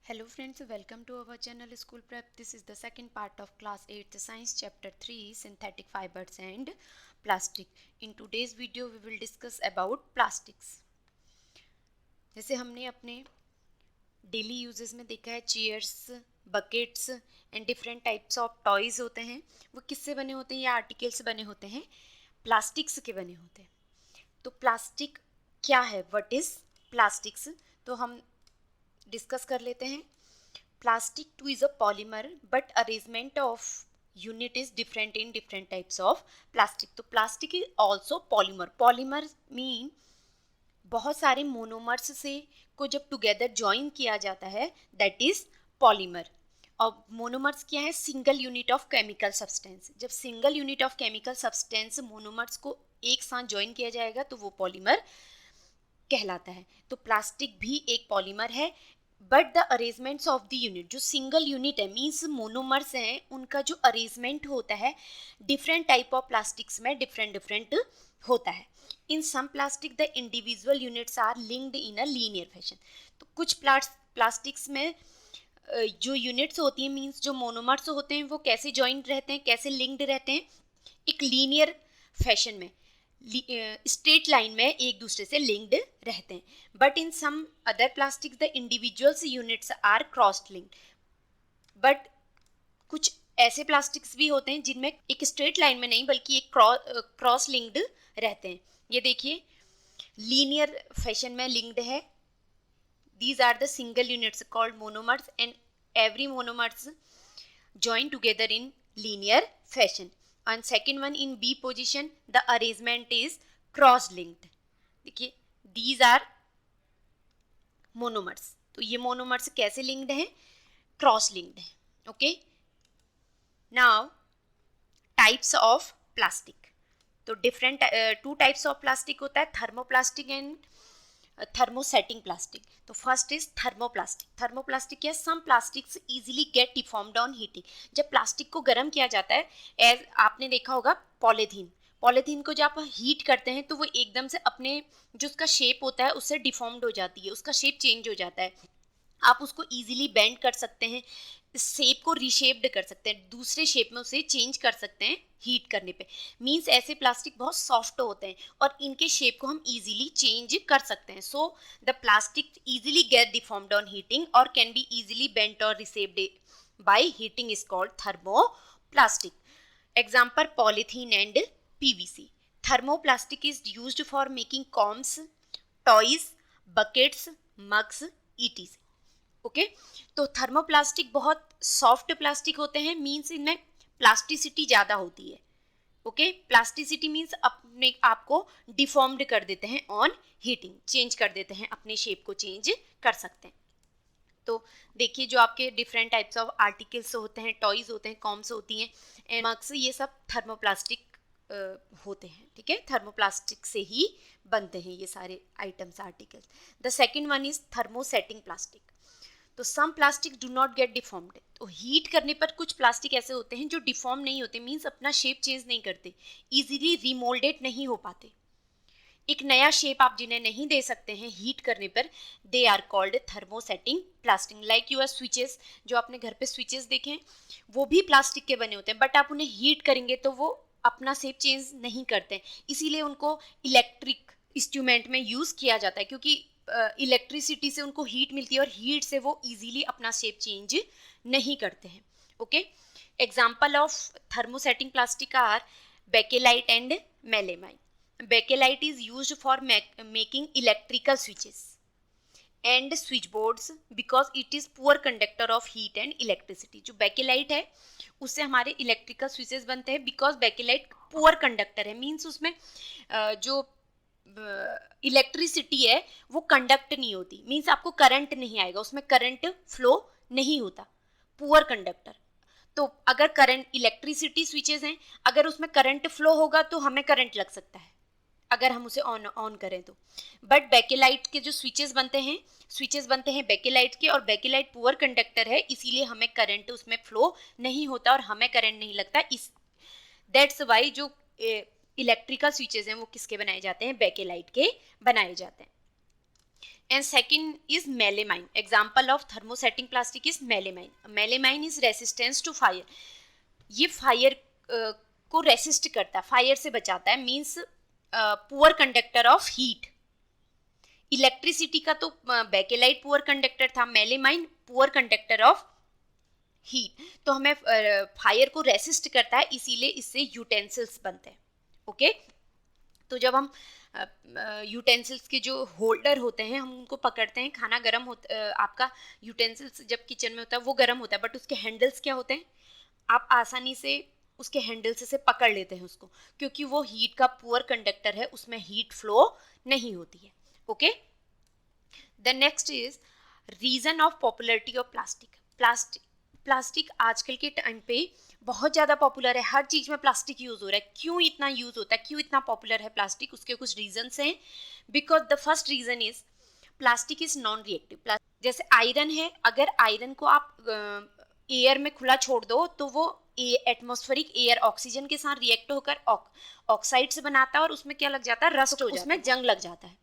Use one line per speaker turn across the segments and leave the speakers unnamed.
Hello friends, welcome to our channel School Prep. This is the second part of class 8th science chapter 3 synthetic fibers and plastic. In today's video we will discuss about plastics. जैसे हमने अपने daily uses में देखा है chairs, buckets and different types of toys होते हैं, वो किससे बने होते हैं या आर्टिकल्स बने होते हैं, प्लास्टिक्स के बने होते हैं. तो प्लास्टिक क्या है, व्हाट इज प्लास्टिक्स, तो हम डिस्कस कर लेते हैं. Plastic too is a polymer, but arrangement of unit is different in different types of plastic. तो plastic is also polymer. Polymer mean बहुत सारे मोनोमर्स से को जब टुगेदर ज्वाइन किया जाता है, दैट इज पॉलीमर. और मोनोमर्स क्या है, single unit of chemical substance. जब single unit of chemical substance monomers को एक साथ ज्वाइन किया जाएगा तो वो पॉलीमर कहलाता है. तो प्लास्टिक भी एक पॉलीमर है, but the arrangements of the unit, जो सिंगल यूनिट है मीन्स मोनोमर्स हैं, उनका जो अरेंजमेंट होता है डिफरेंट टाइप ऑफ प्लास्टिक्स में डिफरेंट डिफरेंट होता है. In some plastic the individual units are linked in a linear fashion. तो कुछ प्लास्टिक्स में जो यूनिट्स होती हैं मीन्स जो मोनोमर्स होते हैं वो कैसे ज्वाइंट रहते हैं, कैसे लिंक्ड रहते हैं, एक लीनियर फैशन में, स्ट्रेट लाइन में एक दूसरे से लिंक्ड रहते हैं. But in some other plastics the individuals units are cross linked. But कुछ ऐसे प्लास्टिक्स भी होते हैं जिनमें एक स्ट्रेट लाइन में नहीं बल्कि एक क्रॉस लिंक्ड रहते हैं. ये देखिए लीनियर फैशन में लिंक्ड है. These are the single units called monomers and every monomers join together in linear fashion. And second one in B position the arrangement is cross linked. देखिए these are monomers. तो ये monomers कैसे linked हैं, cross linked है. okay, now types of plastic. तो different two types of plastic होता है, thermoplastic and thermosetting plastic. तो फर्स्ट इज थर्मोप्लास्टिक. थर्मोप्लास्टिक क्या है, some plastics easily get deformed on heating. जब प्लास्टिक को गर्म किया जाता है, एज आपने देखा होगा पॉलीथीन को जब आप हीट करते हैं तो वो एकदम से अपने जो उसका शेप होता है उससे डिफॉर्म्ड हो जाती है, उसका शेप चेंज हो जाता है. आप उसको इजीली बेंड कर सकते हैं, शेप को रीशेप्ड कर सकते हैं, दूसरे शेप में उसे चेंज कर सकते हैं हीट करने पे. मींस ऐसे प्लास्टिक बहुत सॉफ्ट होते हैं और इनके शेप को हम इजीली चेंज कर सकते हैं. So the plastic easily get deformed on heating और कैन बी इजीली बेंट और reshaped by heating is called thermoplastic. Example polythene and PVC. Thermoplastic is used for making combs, toys, buckets, mugs, ETC. Okay, तो thermoplastic बहुत soft plastic होते हैं, means इनमें plasticity ज़्यादा होती है. ओके, प्लास्टिसिटी मीन्स अपने आप को डिफॉर्म्ड कर देते हैं ऑन हीटिंग, चेंज कर देते हैं, अपने शेप को चेंज कर सकते हैं. तो देखिए जो आपके डिफरेंट टाइप्स ऑफ आर्टिकल्स होते हैं, टॉयज होते हैं, कॉम्स होती हैं, मग्स, ये सब थर्मोप्लास्टिक होते हैं. ठीक है, थर्मोप्लास्टिक से ही बनते हैं ये सारे items, articles. The second one is thermosetting plastic. तो some plastic do not get deformed. तो हीट करने पर कुछ प्लास्टिक ऐसे होते हैं जो डिफॉर्म नहीं होते, मीन्स अपना शेप चेंज नहीं करते, इजीली रिमोल्डेड नहीं हो पाते, एक नया शेप आप जिन्हें नहीं दे सकते हैं हीट करने पर, they are called thermosetting plastic. Like your switches, जो आपने घर पे स्विचेस देखे हैं वो भी प्लास्टिक के बने होते हैं, बट आप उन्हें हीट करेंगे तो वो अपना शेप चेंज नहीं करते हैं, इसीलिए उनको इलेक्ट्रिक इंस्ट्रूमेंट में यूज़ किया जाता है, क्योंकि इलेक्ट्रिसिटी से उनको हीट मिलती है और हीट से वो इजीली अपना शेप चेंज नहीं करते हैं. Okay, example of thermosetting plastic are bakelite and melamine. Bakelite is used for making electrical switches and switch boards because it is poor conductor of heat and electricity. जो bakelite है उससे हमारे electrical switches बनते हैं, because bakelite poor conductor है, means उसमें जो electricity है वो कंडक्ट नहीं होती, मीन्स आपको करंट नहीं आएगा, उसमें करंट फ्लो नहीं होता, पुअर कंडक्टर. तो अगर करंट, इलेक्ट्रिसिटी स्विचेस हैं, अगर उसमें करंट फ्लो होगा तो हमें करंट लग सकता है अगर हम उसे ऑन करें तो. बट बेकेलाइट के जो स्विचेस बनते हैं बेकेलाइट के, और बेकेलाइट पुअर कंडक्टर है, इसीलिए हमें करंट उसमें फ्लो नहीं होता और हमें करंट नहीं लगता. इस दैट्स वाई जो इलेक्ट्रिकल स्विचेस हैं वो किसके बनाए जाते हैं, बेकेलाइट के बनाए जाते हैं. and second is melamine. Example of thermosetting plastic is melamine. Melamine is resistance to fire. ये फायर को रेसिस्ट करता है, फायर से बचाता है, means poor conductor of heat. Electricity का तो बेकेलाइट पुअर कंडक्टर था, melamine poor conductor of heat. तो हमें फायर को रेसिस्ट करता है, इसीलिए इससे यूटेंसिल्स बनते हैं. ओके, तो जब हम यूटेंसिल्स के जो होल्डर होते हैं हम उनको पकड़ते हैं, खाना गर्म होता, आपका यूटेंसिल्स जब किचन में होता है वो गर्म होता है, बट उसके हैंडल्स क्या होते हैं, आप आसानी से उसके हैंडल्स से पकड़ लेते हैं उसको, क्योंकि वो हीट का पुअर कंडक्टर है, उसमें हीट फ्लो नहीं होती है. Okay, the next is reason of popularity of plastic. Plastic आजकल के टाइम पे बहुत ज़्यादा पॉपुलर है, हर चीज़ में प्लास्टिक यूज़ हो रहा है. क्यों इतना यूज़ होता है, क्यों इतना पॉपुलर है प्लास्टिक, उसके कुछ रीजन्स हैं. Because the first reason is plastic is non reactive. जैसे आयरन है, अगर आयरन को आप एयर में खुला छोड़ दो तो वो एटमॉस्फेरिक एयर ऑक्सीजन के साथ रिएक्ट होकर ऑक्साइड से बनाता है और उसमें क्या लग जाता है, रस्ट हो जाता है, उसमें जंग लग जाता है.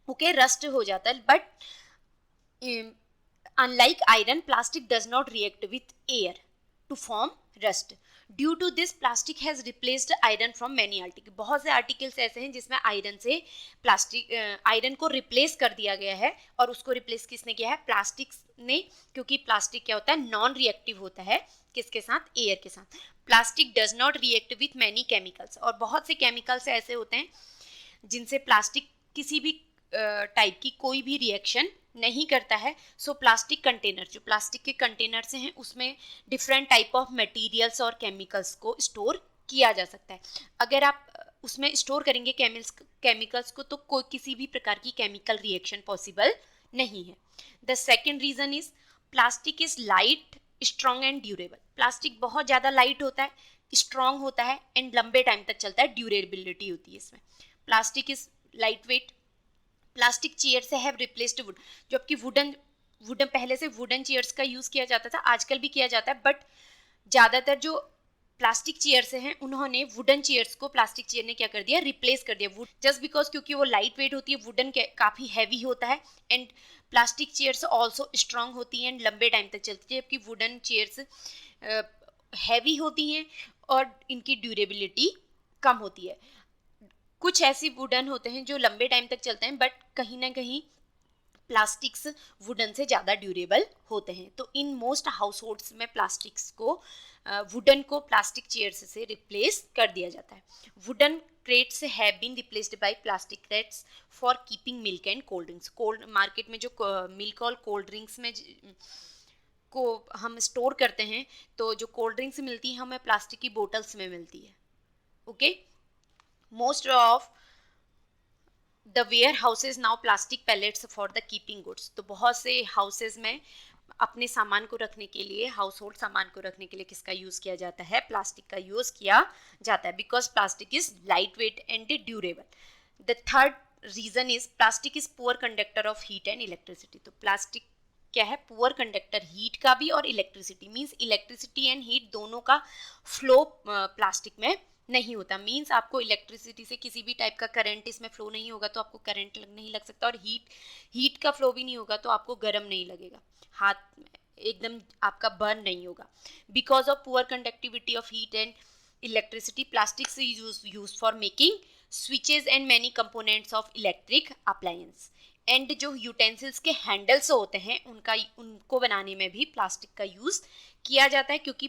ओके, रस्ट हो जाता है. But unlike iron, plastic does not react with air to form rust. Due to this, plastic has replaced iron from many articles. बहुत से आर्टिकल्स ऐसे हैं जिसमें आयरन से आयरन को रिप्लेस कर दिया गया है, और उसको रिप्लेस किसने किया है, प्लास्टिक ने. क्योंकि प्लास्टिक क्या होता है, नॉन रिएक्टिव होता है, किसके साथ, एयर के साथ. Plastic does not react with many chemicals. और बहुत से केमिकल्स ऐसे होते हैं जिनसे प्लास्टिक किसी भी टाइप की कोई भी रिएक्शन नहीं करता है. सो प्लास्टिक कंटेनर, जो प्लास्टिक के कंटेनर से हैं, उसमें डिफरेंट टाइप ऑफ मटेरियल्स और केमिकल्स को स्टोर किया जा सकता है. अगर आप उसमें स्टोर करेंगे केमिकल्स को, तो कोई किसी भी प्रकार की केमिकल रिएक्शन पॉसिबल नहीं है. The second reason is plastic is light, strong and durable. Plastic बहुत ज़्यादा लाइट होता है, स्ट्रॉन्ग होता है एंड लंबे टाइम तक चलता है, ड्यूरेबिलिटी होती है इसमें. Plastic is light weight. Plastic chair से हैव रिप्लेस्ड वुड. जबकि वुडन पहले से वुडन चेयर्स का यूज़ किया जाता था, आजकल भी किया जाता है, बट ज़्यादातर जो प्लास्टिक चेयर से हैं उन्होंने वुडन चेयर्स को, प्लास्टिक चेयर ने क्या कर दिया, रिप्लेस कर दिया. वुड जस्ट बिकॉज क्योंकि वो लाइट वेट होती है, वुडन काफ़ी हैवी होता है, and plastic chairs also strong होती हैं एंड लंबे टाइम तक चलती है, जबकि वुडन चेयर्स हैवी होती हैं और इनकी ड्यूरेबिलिटी कम होती है. कुछ ऐसी वुडन होते हैं जो लंबे टाइम तक चलते हैं, बट कहीं ना कहीं प्लास्टिक्स वुडन से ज़्यादा ड्यूरेबल होते हैं. तो इन मोस्ट हाउस होल्ड्स में प्लास्टिक्स को, वुडन को प्लास्टिक चेयर्स से रिप्लेस कर दिया जाता है. Wooden crates have been replaced by plastic crates for keeping milk and cold drinks. Cold market में जो मिल्क और कोल्ड ड्रिंक्स में को हम स्टोर करते हैं, तो जो कोल्ड ड्रिंक्स मिलती है हमें प्लास्टिक की बोटल्स में मिलती है. Okay, most of the warehouses now plastic pallets for the keeping goods. तो बहुत से हाउसेज में अपने सामान को रखने के लिए, हाउस होल्ड सामान को रखने के लिए किसका यूज़ किया जाता है, प्लास्टिक का यूज़ किया जाता है, because plastic is lightweight and durable. The third reason is plastic is poor conductor of heat and electricity. तो प्लास्टिक क्या है, पुअर कंडक्टर हीट का भी और electricity, means electricity and heat दोनों का फ्लो प्लास्टिक में नहीं होता. मीन्स आपको इलेक्ट्रिसिटी से किसी भी टाइप का करंट इसमें फ्लो नहीं होगा तो आपको करंट नहीं लग सकता, और हीट का फ्लो भी नहीं होगा तो आपको गर्म नहीं लगेगा, हाथ एकदम आपका बर्न नहीं होगा. Because of poor conductivity of heat and electricity, plastic से use for making switches and many components of electric appliance. And जो यूटेंसिल्स के हैंडल्स होते हैं उनको बनाने में भी प्लास्टिक का यूज़ किया जाता है, क्योंकि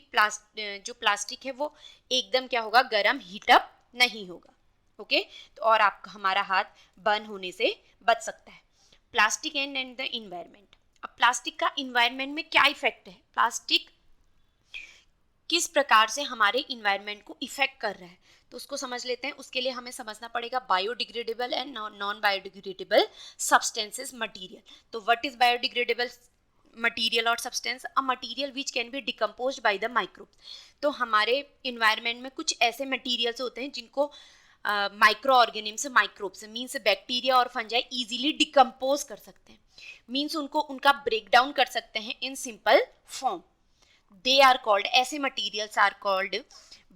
जो प्लास्टिक है वो एकदम क्या होगा, गर्म, हीटअप नहीं होगा. ओके, तो और आपका हमारा हाथ बर्न होने से बच सकता है. Plastic and the environment. अब प्लास्टिक का इन्वायरमेंट में क्या इफेक्ट है, प्लास्टिक किस प्रकार से हमारे इन्वायरमेंट को इफेक्ट कर रहा है, तो उसको समझ लेते हैं. उसके लिए हमें समझना पड़ेगा biodegradable and non biodegradable substances material. तो व्हाट इज बायोडिग्रेडेबल मटेरियल और substance? A material which can be decomposed bye the microbes. तो हमारे इन्वायरमेंट में कुछ ऐसे मटेरियल्स होते हैं जिनको micro organisms, microbes means bacteria और फंजाई इजीली डिकम्पोज कर सकते हैं, मीन्स उनका ब्रेक डाउन कर सकते हैं in simple form. They are called, ऐसे materials are called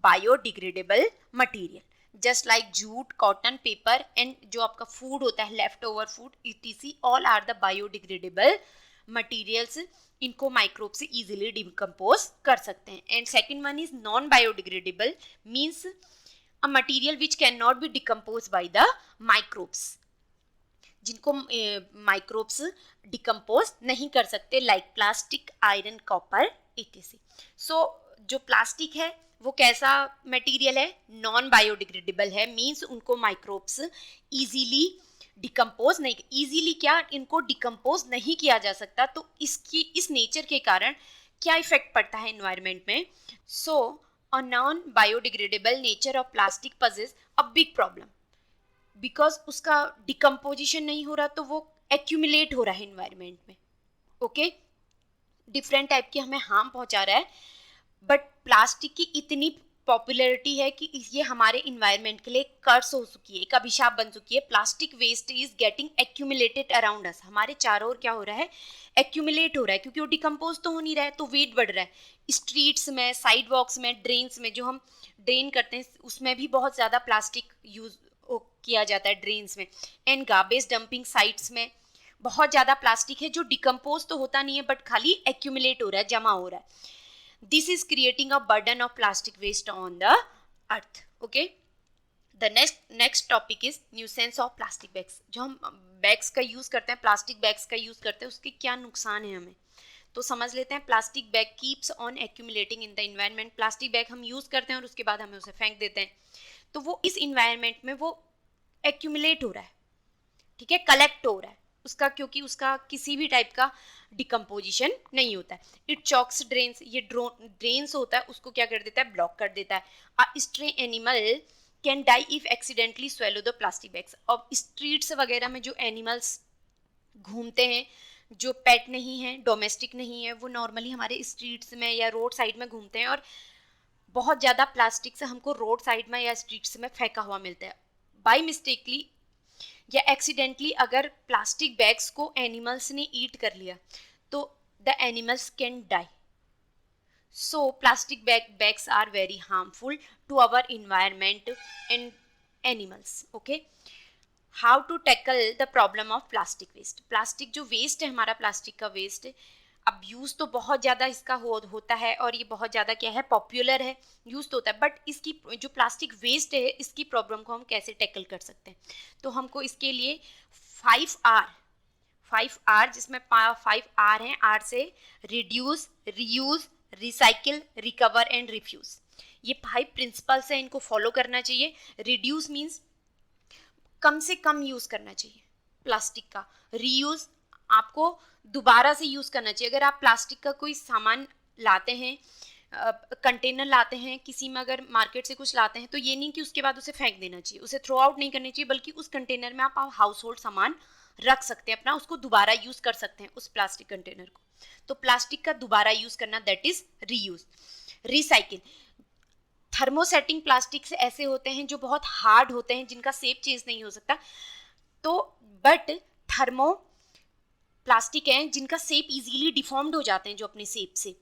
biodegradable material. Just like jute, cotton, paper and जो आपका फूड होता है, left over food, etc, all are the biodegradable materials. इनको माइक्रोब से इजीली डिकम्पोज कर सकते हैं. And second one is non biodegradable, means a material which can not be decompose by the microbes, जिनको माइक्रोब्स डिकम्पोज नहीं कर सकते, like plastic, iron, copper, etc. सो जो प्लास्टिक है वो कैसा मटेरियल है, नॉन बायोडिग्रेडेबल है, मीन्स उनको माइक्रोब्स इजीली डिकम्पोज नहीं, इजीली क्या, इनको डिकम्पोज नहीं किया जा सकता. तो इस नेचर के कारण क्या इफेक्ट पड़ता है एनवायरमेंट में. So a non biodegradable nature of plastic poses a big problem, because उसका डिकम्पोजिशन नहीं हो रहा तो वो एक्यूमुलेट हो रहा है एनवायरमेंट में. ओके, डिफरेंट टाइप की हमें हार्म पहुंचा रहा है. बट प्लास्टिक की इतनी पॉपुलैरिटी है कि ये हमारे इन्वायरमेंट के लिए कर्स हो चुकी है, एक अभिशाप बन चुकी है. Plastic waste is getting accumulated around us, हमारे चारों ओर क्या हो रहा है, एक्यूमुलेट हो रहा है, क्योंकि वो डिकम्पोज तो हो नहीं रहा है तो वेट बढ़ रहा है. स्ट्रीट्स में, साइड वॉक्स में, ड्रेन्स में, जो हम ड्रेन करते हैं उसमें भी बहुत ज़्यादा प्लास्टिक यूज किया जाता है ड्रेन्स में. एंड गार्बेज डंपिंग साइट्स में बहुत ज़्यादा प्लास्टिक है जो डिकम्पोज तो होता नहीं है बट खाली एक्यूमुलेट हो रहा है, जमा हो रहा है. This is creating a burden of plastic waste on the earth. Okay, the next topic is nuisance of plastic bags. जो हम बैग्स का यूज करते हैं, प्लास्टिक बैग्स का यूज करते हैं, उसके क्या नुकसान है हमें तो समझ लेते हैं. Plastic bag keeps on accumulating in the environment. Plastic bag हम यूज करते हैं और उसके बाद हमें उसे फेंक देते हैं, तो वो इस इन्वायरमेंट में वो एक्यूमुलेट हो रहा है, ठीक है, कलेक्ट हो रहा है उसका, क्योंकि उसका किसी भी टाइप का डिकम्पोजिशन नहीं होता है. इट चॉक्स ड्रेन्स, ये ड्रेन्स होता है उसको क्या कर देता है, ब्लॉक कर देता है. A stray animal can die if accidentally swallow the plastic bags. अब स्ट्रीट्स वगैरह में जो एनिमल्स घूमते हैं, जो पेट नहीं है, डोमेस्टिक नहीं है, वो नॉर्मली हमारे स्ट्रीट्स में या रोड साइड में घूमते हैं और बहुत ज़्यादा प्लास्टिक से हमको रोड साइड में या स्ट्रीट्स में फेंका हुआ मिलता है. बाई मिस्टेकली या एक्सीडेंटली अगर प्लास्टिक बैग्स को एनिमल्स ने ईट कर लिया तो the animals can die. So plastic bags are very harmful to our environment and animals. Okay, how to tackle the problem of plastic waste. Plastic जो waste है हमारा, plastic का waste, अब यूज़ तो बहुत ज़्यादा इसका होता है और ये बहुत ज़्यादा क्या है, पॉपुलर है, यूज़ तो होता है, बट इसकी जो प्लास्टिक वेस्ट है इसकी प्रॉब्लम को हम कैसे टैकल कर सकते हैं. तो हमको इसके लिए 5R जिसमें 5R हैं. आर से reduce, reuse, recycle, recover and refuse. ये 5 प्रिंसिपल्स हैं, इनको फॉलो करना चाहिए. रिड्यूस मीन्स कम से कम यूज़ करना चाहिए प्लास्टिक का. रीयूज, आपको दोबारा से यूज़ करना चाहिए. अगर आप प्लास्टिक का कोई सामान लाते हैं, कंटेनर लाते हैं, किसी में अगर मार्केट से कुछ लाते हैं, तो ये नहीं कि उसके बाद उसे फेंक देना चाहिए, उसे थ्रो आउट नहीं करनी चाहिए, बल्कि उस कंटेनर में आप हाउस होल्ड सामान रख सकते हैं अपना, उसको दोबारा यूज़ कर सकते हैं उस प्लास्टिक कंटेनर को. तो प्लास्टिक का दोबारा यूज़ करना, that is reuse. Recycle, thermosetting plastics ऐसे होते हैं जो बहुत हार्ड होते हैं, जिनका शेप चेंज नहीं हो सकता, तो बट थर्मो प्लास्टिक हैं जिनका शेप इजीली डिफॉर्म्ड हो जाते हैं, जो अपने शेप से,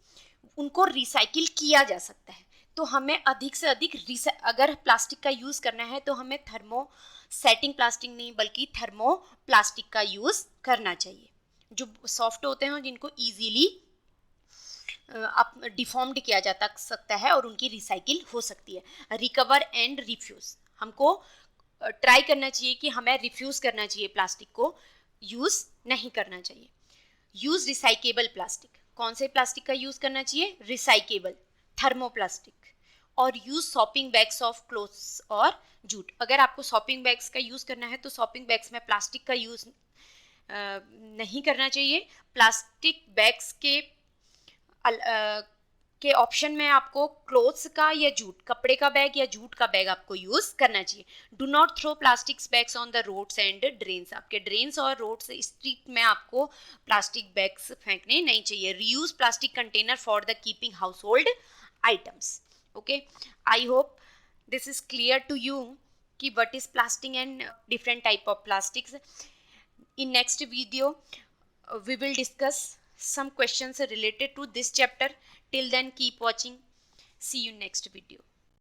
उनको रिसाइकिल किया जा सकता है. तो हमें अधिक से अधिक अगर प्लास्टिक का यूज़ करना है तो हमें थर्मो सेटिंग प्लास्टिक नहीं बल्कि थर्मो प्लास्टिक का यूज़ करना चाहिए, जो सॉफ्ट होते हैं और जिनको ईजीली डिफॉर्म्ड किया जा सकता है और उनकी रिसाइकिल हो सकती है. रिकवर एंड रिफ्यूज़, हमको ट्राई करना चाहिए कि हमें रिफ्यूज़ करना चाहिए, प्लास्टिक को यूज़ नहीं करना चाहिए. यूज़ रिसाइकेबल प्लास्टिक, कौन से प्लास्टिक का यूज़ करना चाहिए, रिसाइकेबल, थर्मोप्लास्टिक. और use shopping bags of clothes और जूट. अगर आपको शॉपिंग बैग्स का यूज़ करना है तो शॉपिंग बैग्स में प्लास्टिक का यूज़ नहीं करना चाहिए. प्लास्टिक बैग्स के ऑप्शन में आपको क्लोथ्स का या जूट, कपड़े का बैग या जूट का बैग आपको यूज़ करना चाहिए. Do not throw plastic bags on the roads and drains. आपके ड्रेन्स और रोड्स, स्ट्रीट में आपको प्लास्टिक बैग्स फेंकने नहीं चाहिए. Reuse plastic container for the keeping household items. Okay, I hope this is clear to you कि what is plastic and different type of plastics. In next video we will discuss some questions related to this chapter. Till then, keep watching. See you next video.